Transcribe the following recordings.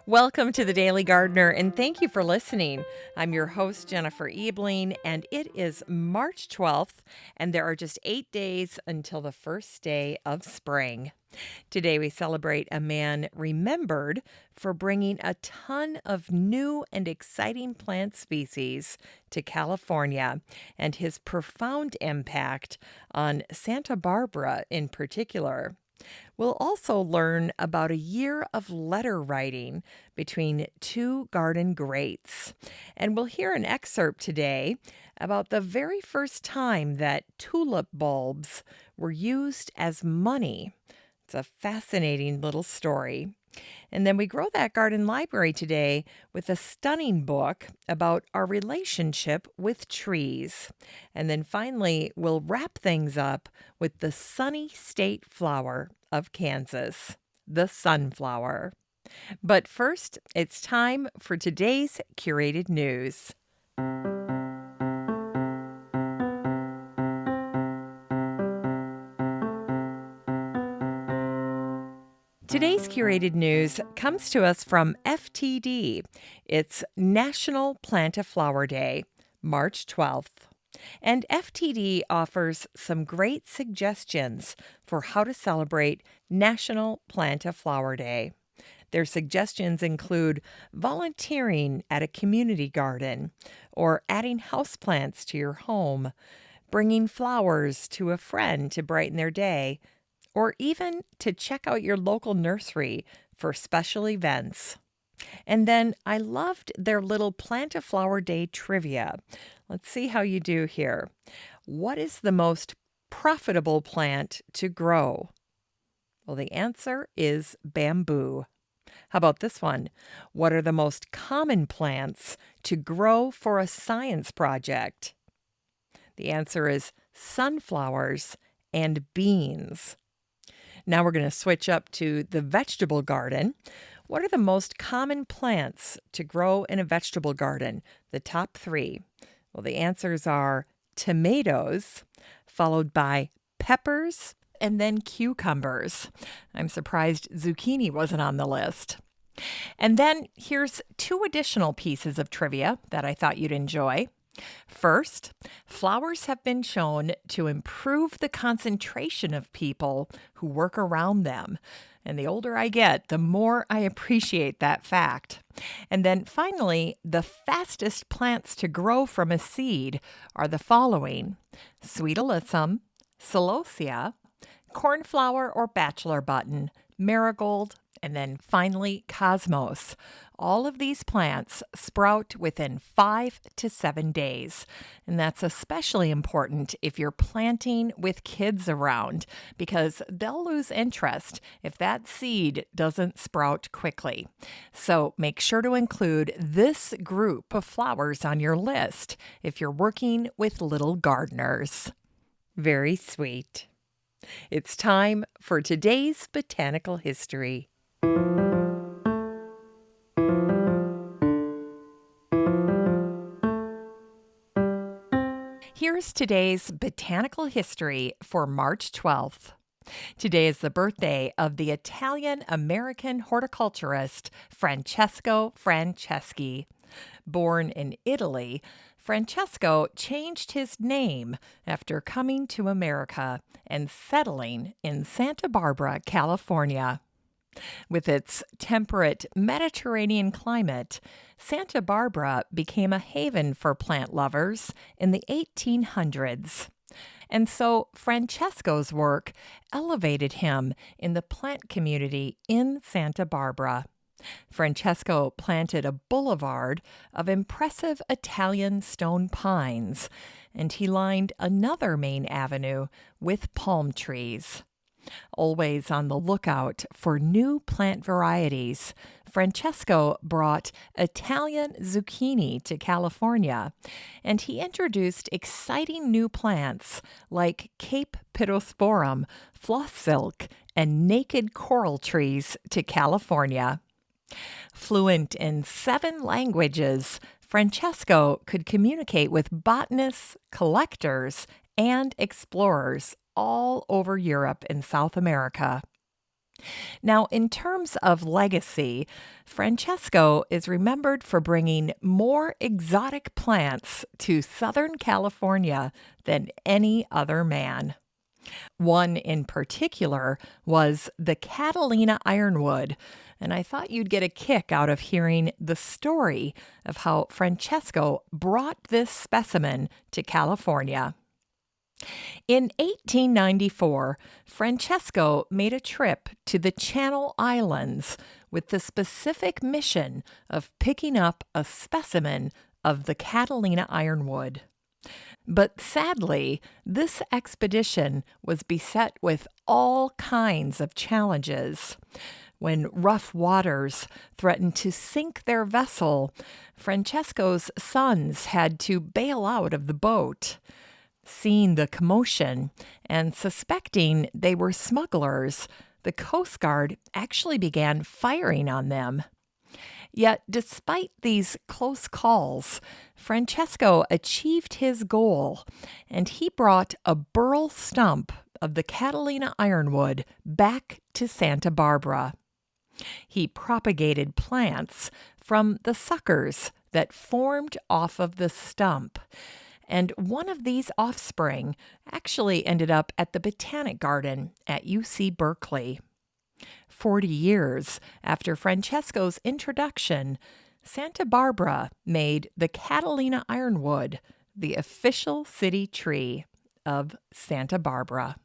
Welcome to the Daily Gardener, and thank you for listening. I'm your host, Jennifer Ebling, and it is March 12th, and there are just 8 days until the first day of spring. Today, we celebrate a man remembered for bringing a ton of new and exciting plant species to California and his profound impact on Santa Barbara in particular. We'll also learn about a year of letter writing between two garden greats. And we'll hear an excerpt today about the very first time that tulip bulbs were used as money. It's a fascinating little story. And then we grow that garden library today with a stunning book about our relationship with trees. And then finally, we'll wrap things up with the sunny state flower of Kansas, the sunflower. But first, it's time for today's curated news. Today's curated news comes to us from FTD. It's National Plant a Flower Day, March 12th. And FTD offers some great suggestions for how to celebrate National Plant a Flower Day. Their suggestions include volunteering at a community garden, or adding houseplants to your home, bringing flowers to a friend to brighten their day, or even to check out your local nursery for special events. And then I loved their little Plant a Flower Day trivia. Let's see how you do here. What is the most profitable plant to grow? Well, the answer is bamboo. How about this one? What are the most common plants to grow for a science project? The answer is sunflowers and beans. Now we're going to switch up to the vegetable garden. What are the most common plants to grow in a vegetable garden? The top three. Well, the answers are tomatoes, followed by peppers, and then cucumbers. I'm surprised zucchini wasn't on the list. And then here's two additional pieces of trivia that I thought you'd enjoy. First, flowers have been shown to improve the concentration of people who work around them. And the older I get, the more I appreciate that fact. And then finally, the fastest plants to grow from a seed are the following: sweet alyssum, celosia, cornflower or bachelor button, marigold, and then finally cosmos. All of these plants sprout within 5 to 7 days. And that's especially important if you're planting with kids around, because they'll lose interest if that seed doesn't sprout quickly. So make sure to include this group of flowers on your list if you're working with little gardeners. Very sweet. It's time for today's Botanical History. Here's today's Botanical History for March 12th. Today is the birthday of the Italian-American horticulturist Francesco Franceschi. Born in Italy, Francesco changed his name after coming to America and settling in Santa Barbara, California. With its temperate Mediterranean climate, Santa Barbara became a haven for plant lovers in the 1800s. And so Francesco's work elevated him in the plant community in Santa Barbara. Francesco planted a boulevard of impressive Italian stone pines, and he lined another main avenue with palm trees. Always on the lookout for new plant varieties, Francesco brought Italian zucchini to California, and he introduced exciting new plants like Cape Pittosporum, floss silk, and naked coral trees to California. Fluent in 7 languages, Francesco could communicate with botanists, collectors, and explorers all over Europe and South America. Now, in terms of legacy, Francesco is remembered for bringing more exotic plants to Southern California than any other man. One in particular was the Catalina ironwood, and I thought you'd get a kick out of hearing the story of how Francesco brought this specimen to California. In 1894, Francesco made a trip to the Channel Islands with the specific mission of picking up a specimen of the Catalina ironwood. But sadly, this expedition was beset with all kinds of challenges. When rough waters threatened to sink their vessel, Francesco's sons had to bail out of the boat. Seeing the commotion and suspecting they were smugglers, the Coast Guard actually began firing on them. Yet, despite these close calls, Francesco achieved his goal, and he brought a burl stump of the Catalina ironwood back to Santa Barbara. He propagated plants from the suckers that formed off of the stump, and one of these offspring actually ended up at the Botanic Garden at UC Berkeley. 40 years after Francesco's introduction, Santa Barbara made the Catalina ironwood the official city tree of Santa Barbara.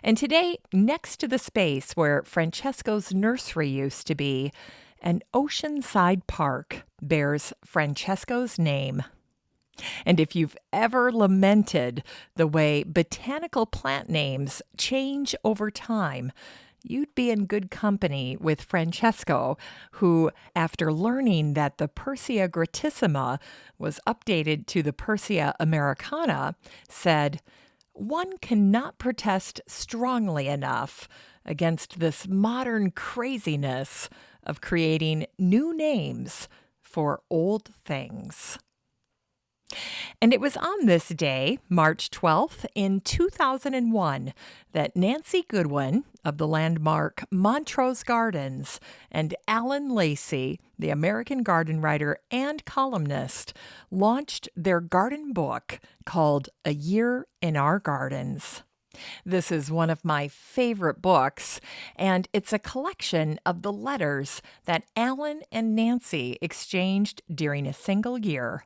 And today, next to the space where Francesco's nursery used to be, an oceanside park bears Francesco's name. And if you've ever lamented the way botanical plant names change over time, you'd be in good company with Francesco, who, after learning that the Persea gratissima was updated to the Persea americana, said, "One cannot protest strongly enough against this modern craziness of creating new names for old things." And it was on this day, March 12th, in 2001, that Nancy Goodwin of the landmark Montrose Gardens and Alan Lacy, the American garden writer and columnist, launched their garden book called A Year in Our Gardens. This is one of my favorite books, and it's a collection of the letters that Alan and Nancy exchanged during a single year.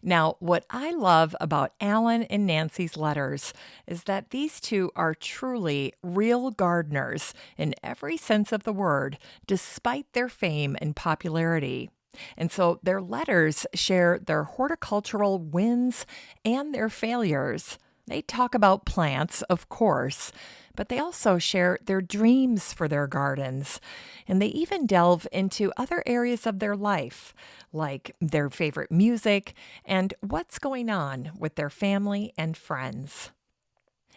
Now, what I love about Alan and Nancy's letters is that these two are truly real gardeners in every sense of the word, despite their fame and popularity. And so their letters share their horticultural wins and their failures. They talk about plants, of course, but they also share their dreams for their gardens, and they even delve into other areas of their life, like their favorite music and what's going on with their family and friends.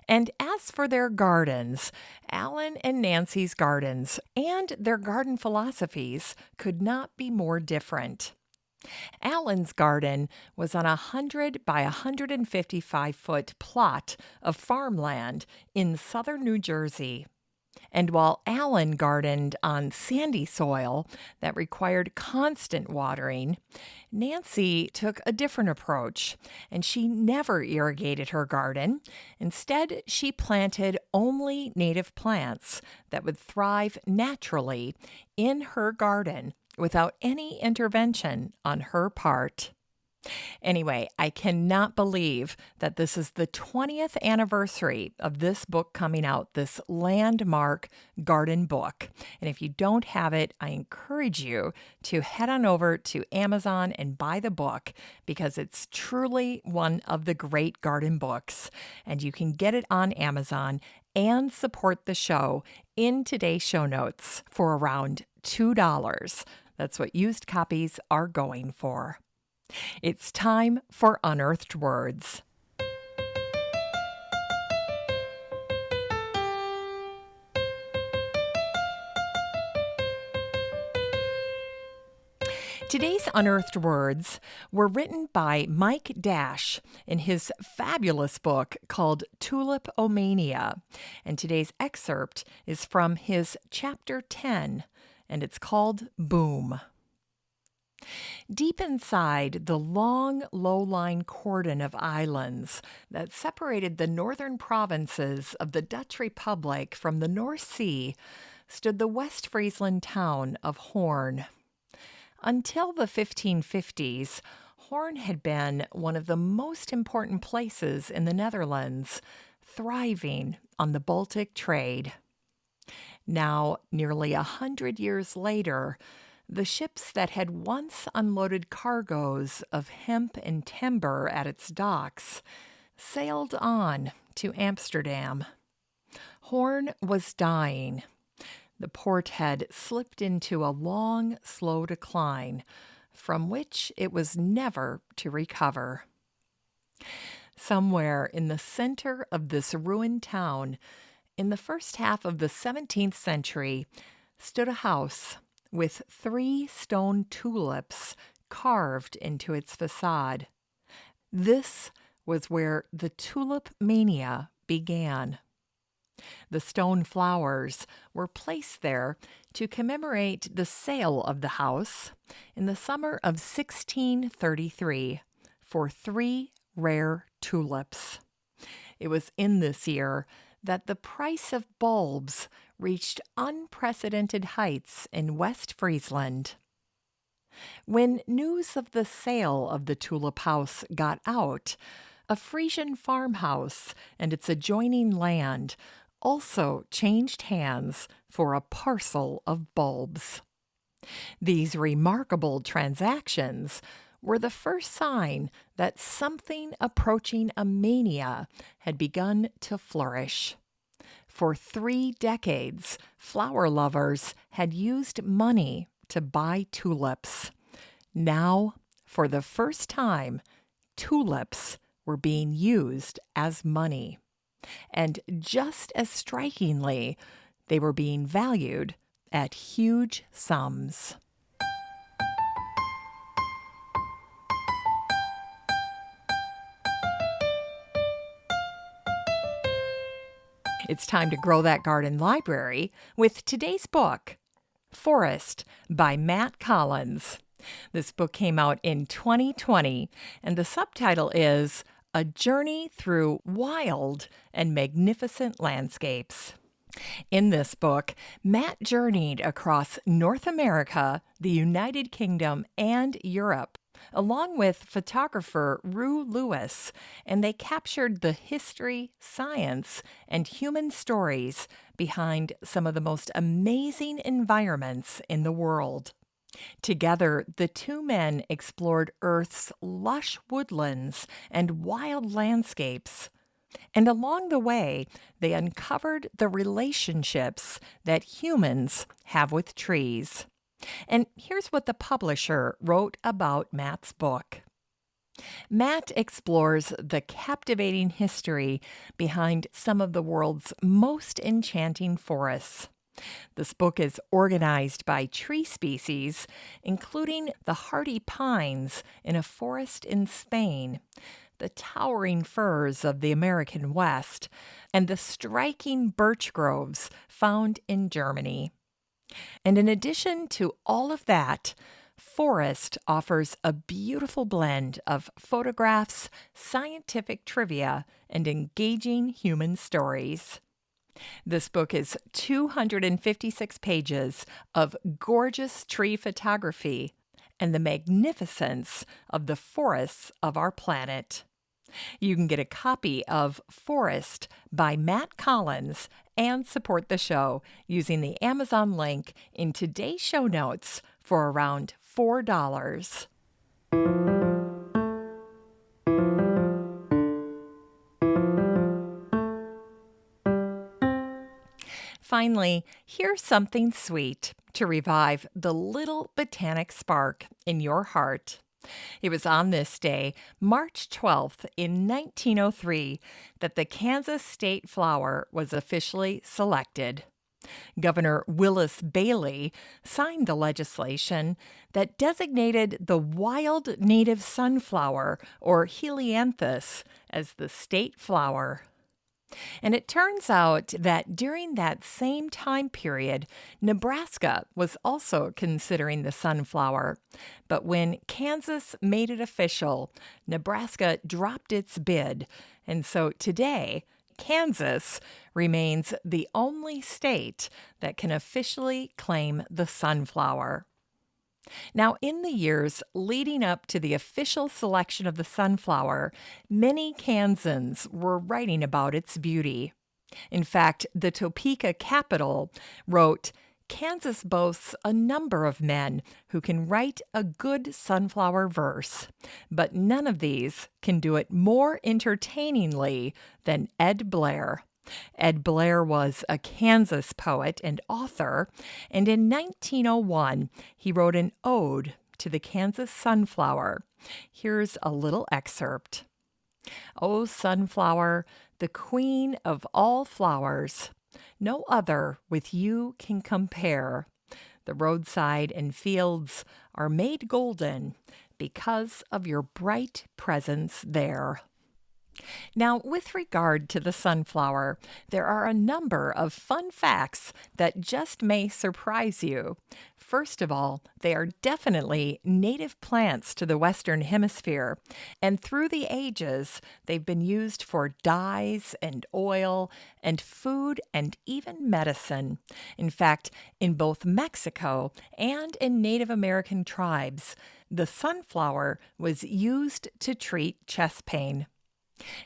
And as for their gardens, Alan and Nancy's gardens and their garden philosophies could not be more different. Alan's garden was on a 100 by 155-foot plot of farmland in southern New Jersey. And while Alan gardened on sandy soil that required constant watering, Nancy took a different approach, and she never irrigated her garden. Instead, she planted only native plants that would thrive naturally in her garden without any intervention on her part. Anyway, I cannot believe that this is the 20th anniversary of this book coming out, this landmark garden book. And if you don't have it, I encourage you to head on over to Amazon and buy the book, because it's truly one of the great garden books. And you can get it on Amazon and support the show in today's show notes for around $2. That's what used copies are going for. It's time for Unearthed Words. Today's Unearthed Words were written by Mike Dash in his fabulous book called Tulipomania. And today's excerpt is from his Chapter 10, and it's called Boom. Deep inside the long, low-lying cordon of islands that separated the northern provinces of the Dutch Republic from the North Sea stood the West Friesland town of Hoorn. Until the 1550s, Hoorn had been one of the most important places in the Netherlands, thriving on the Baltic trade. Now, nearly 100 years later, the ships that had once unloaded cargoes of hemp and timber at its docks sailed on to Amsterdam. Hoorn was dying. The port had slipped into a long, slow decline, from which it was never to recover. Somewhere in the center of this ruined town, in the first half of the 17th century, stood a house with 3 stone tulips carved into its facade. This was where the tulip mania began. The stone flowers were placed there to commemorate the sale of the house in the summer of 1633 for 3 rare tulips. It was in this year that the price of bulbs reached unprecedented heights in West Friesland. When news of the sale of the tulip house got out, a Frisian farmhouse and its adjoining land also changed hands for a parcel of bulbs. These remarkable transactions were the first sign that something approaching a mania had begun to flourish. For 3 decades, flower lovers had used money to buy tulips. Now, for the first time, tulips were being used as money. And just as strikingly, they were being valued at huge sums. It's time to grow that garden library with today's book, Forest by Matt Collins. This book came out in 2020, and the subtitle is A Journey Through Wild and Magnificent Landscapes. In this book, Matt journeyed across North America, the United Kingdom, and Europe, along with photographer Rue Lewis, and they captured the history, science, and human stories behind some of the most amazing environments in the world. Together, the 2 men explored Earth's lush woodlands and wild landscapes. And along the way, they uncovered the relationships that humans have with trees. And here's what the publisher wrote about Matt's book. Matt explores the captivating history behind some of the world's most enchanting forests. This book is organized by tree species, including the hardy pines in a forest in Spain, the towering firs of the American West, and the striking birch groves found in Germany. And in addition to all of that, Forest offers a beautiful blend of photographs, scientific trivia, and engaging human stories. This book is 256 pages of gorgeous tree photography and the magnificence of the forests of our planet. You can get a copy of Forest by Matt Collins and support the show using the Amazon link in today's show notes for around $4. Finally, here's something sweet to revive the little botanic spark in your heart. It was on this day, March 12th in 1903, that the Kansas state flower was officially selected. Governor Willis Bailey signed the legislation that designated the wild native sunflower, or helianthus, as the state flower. And it turns out that during that same time period, Nebraska was also considering the sunflower. But when Kansas made it official, Nebraska dropped its bid. And so today, Kansas remains the only state that can officially claim the sunflower. Now, in the years leading up to the official selection of the sunflower, many Kansans were writing about its beauty. In fact, the Topeka Capitol wrote, "Kansas boasts a number of men who can write a good sunflower verse, but none of these can do it more entertainingly than Ed Blair." Ed Blair was a Kansas poet and author, and in 1901 he wrote an ode to the Kansas sunflower. Here's a little excerpt. "O sunflower, the queen of all flowers, no other with you can compare. The roadside and fields are made golden because of your bright presence there." Now, with regard to the sunflower, there are a number of fun facts that just may surprise you. First of all, they are definitely native plants to the Western Hemisphere, and through the ages, they've been used for dyes and oil and food and even medicine. In fact, in both Mexico and in Native American tribes, the sunflower was used to treat chest pain.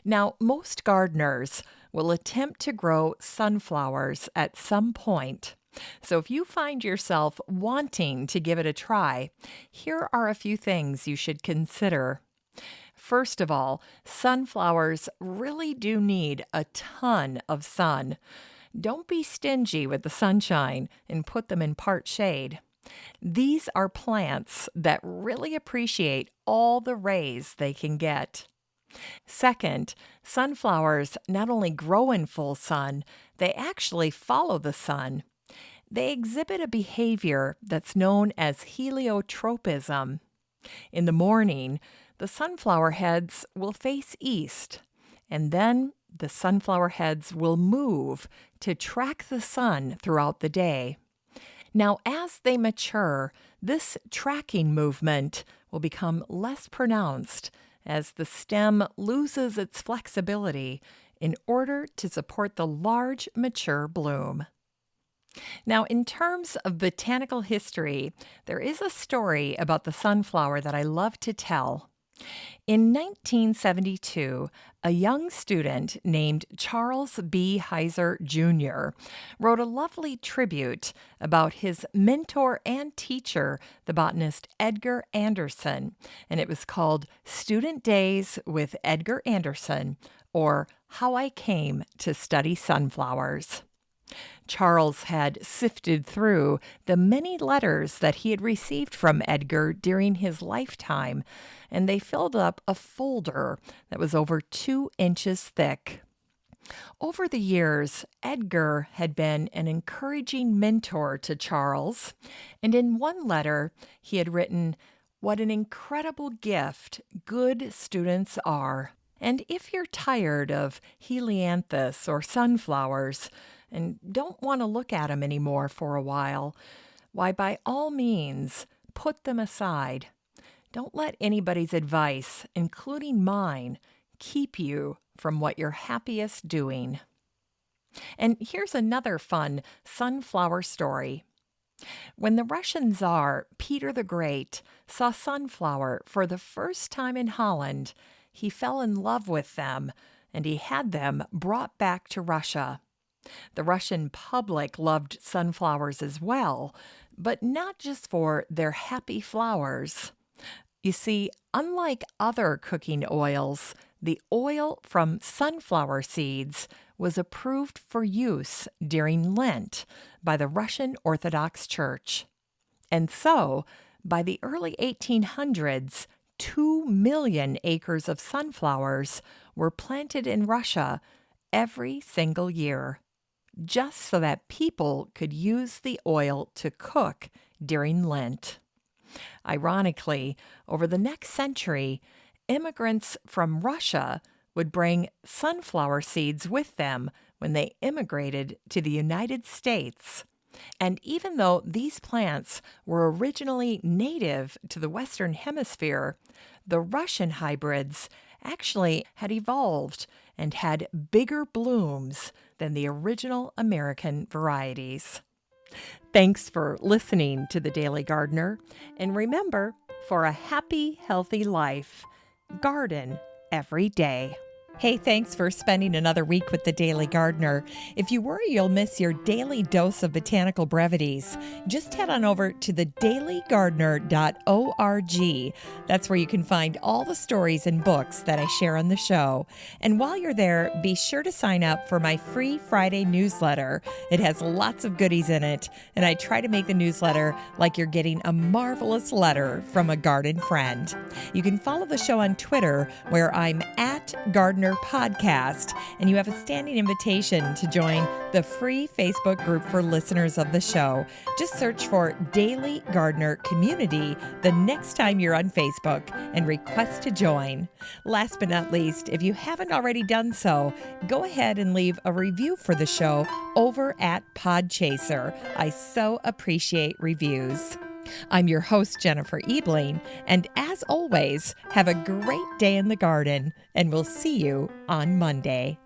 Now, most gardeners will attempt to grow sunflowers at some point. So if you find yourself wanting to give it a try, here are a few things you should consider. First of all, sunflowers really do need a ton of sun. Don't be stingy with the sunshine and put them in part shade. These are plants that really appreciate all the rays they can get. Second, sunflowers not only grow in full sun, they actually follow the sun. They exhibit a behavior that's known as heliotropism. In the morning, the sunflower heads will face east, and then the sunflower heads will move to track the sun throughout the day. Now, as they mature, this tracking movement will become less pronounced as the stem loses its flexibility in order to support the large, mature bloom. Now, in terms of botanical history, there is a story about the sunflower that I love to tell. In 1972, a young student named Charles B. Heiser Jr. wrote a lovely tribute about his mentor and teacher, the botanist Edgar Anderson, and it was called Student Days with Edgar Anderson, or How I Came to Study Sunflowers. Charles had sifted through the many letters that he had received from Edgar during his lifetime, and they filled up a folder that was over 2 inches thick. Over the years, Edgar had been an encouraging mentor to Charles, and in one letter he had written, "What an incredible gift good students are. And if you're tired of helianthus or sunflowers, and don't want to look at them anymore for a while, why, by all means, put them aside. Don't let anybody's advice, including mine, keep you from what you're happiest doing." And here's another fun sunflower story. When the Russian Tsar, Peter the Great, saw sunflower for the first time in Holland, he fell in love with them, and he had them brought back to Russia. The Russian public loved sunflowers as well, but not just for their happy flowers. You see, unlike other cooking oils, the oil from sunflower seeds was approved for use during Lent by the Russian Orthodox Church. And so, by the early 1800s, 2 million acres of sunflowers were planted in Russia every single year. just so that people could use the oil to cook during Lent. Ironically, over the next century, immigrants from Russia would bring sunflower seeds with them when they immigrated to the United States. And even though these plants were originally native to the Western Hemisphere, the Russian hybrids actually had evolved and had bigger blooms than the original American varieties. Thanks for listening to The Daily Gardener. And remember, for a happy, healthy life, garden every day. Hey, thanks for spending another week with The Daily Gardener. If you worry you'll miss your daily dose of botanical brevities, just head on over to thedailygardener.org. That's where you can find all the stories and books that I share on the show. And while you're there, be sure to sign up for my free Friday newsletter. It has lots of goodies in it, and I try to make the newsletter like you're getting a marvelous letter from a garden friend. You can follow the show on Twitter, where I'm at Gardener Podcast, and you have a standing invitation to join the free Facebook group for listeners of the show. Just search for Daily Gardener Community the next time you're on Facebook and request to join. Last but not least, if you haven't already done so, go ahead and leave a review for the show over at Podchaser. I so appreciate reviews. I'm your host, Jennifer Ebling, and as always, have a great day in the garden, and we'll see you on Monday.